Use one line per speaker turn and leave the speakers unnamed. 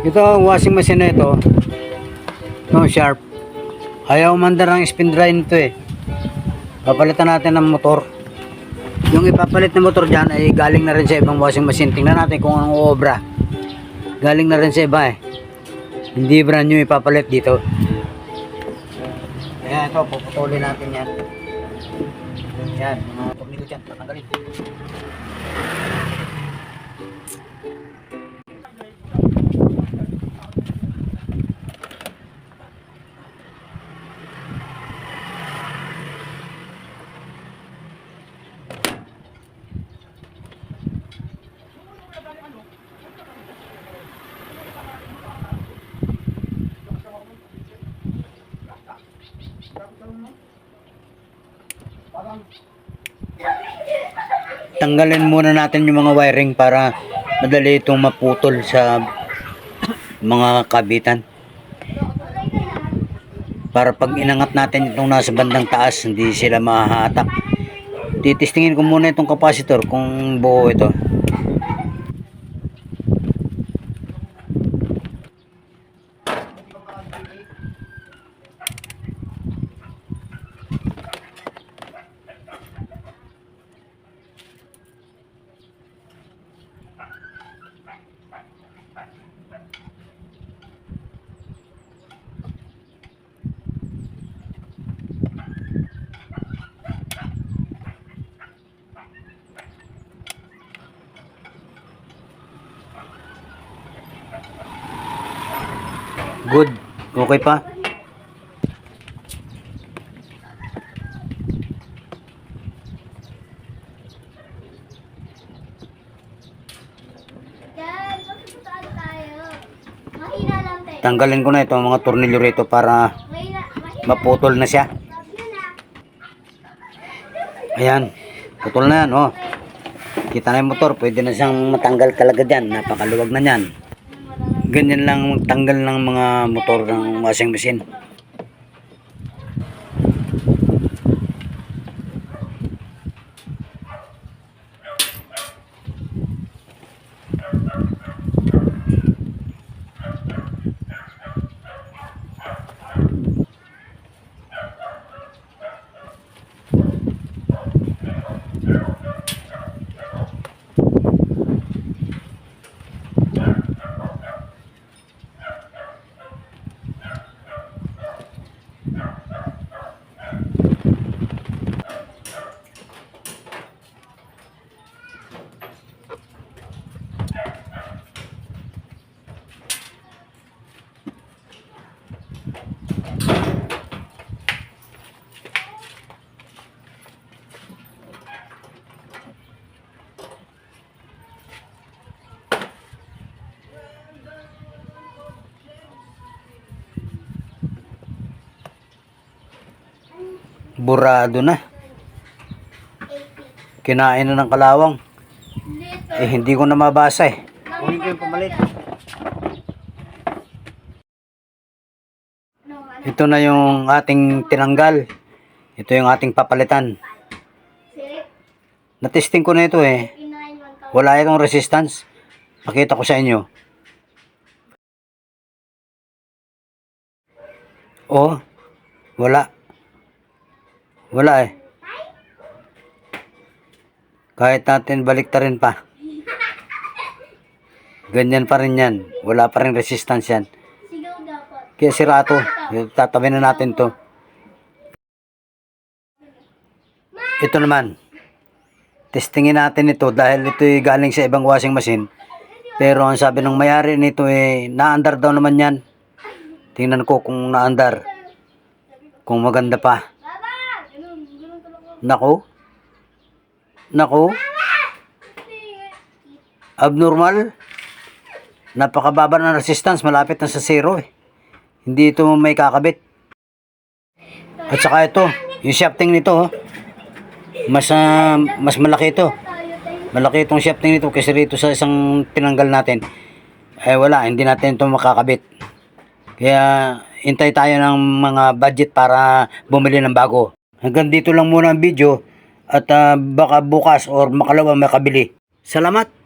Ito ang washing machine na ito. No, Sharp. Ayaw umandar ng spin dry nito eh. Papalitan natin ng motor. Yung ipapalit na motor dyan ay galing na rin sa ibang washing machine. Tingnan natin kung anong obra. Galing na rin sa iba eh. Hindi brand new ipapalit dito. Ayan, ito, puputulin natin yan. Yan, mga tornilyo dyan, tatanggalin. Tanggalin muna natin yung mga wiring para madali itong maputol sa mga kabitan. Para pag inangat natin itong nasa bandang taas, hindi sila mahahatak. Titistingin ko muna itong capacitor kung buo ito. Good. Okay pa. Tanggalin ko na ito mga tornilyo rito para maputol na siya. Ayan. Putol na yan. Oh. Kita na yung motor. Pwede na siyang matanggal talaga dyan. Napakaluwag na yan. Ganyan lang magtanggal ng mga motor ng washing machine. Burado na. Kinain na ng kalawang. Eh hindi ko na mabasa eh. Kunin ko yung pamalit. Ito na yung ating tinanggal. Ito yung ating papalitan. Natesting ko na ito eh. Wala itong resistance. Pakita ko sa inyo. Oh, wala. Wala eh. Kahit natin baliktarin pa. Ganyan pa rin yan. Wala pa rin resistance yan. Kaya sira ito. Tatabi na natin to. Ito naman. Testingin natin ito dahil ito ay galing sa ibang washing machine. Pero ang sabi ng mayari nito eh, naandar daw naman yan. Tingnan ko kung naandar. Kung maganda pa. Nako. Nako. Abnormal. Napakababa ng resistance. Malapit na sa zero eh. Hindi ito may kakabit. At saka ito. Yung shafting nito. Oh, mas malaki ito. Malaki itong shafting nito kasi rito sa isang tinanggal natin. Eh wala. Hindi natin ito makakabit. Kaya hintay tayo ng mga budget para bumili ng bago. Hanggang dito lang muna ang video at baka bukas or makalawa makabili. Salamat!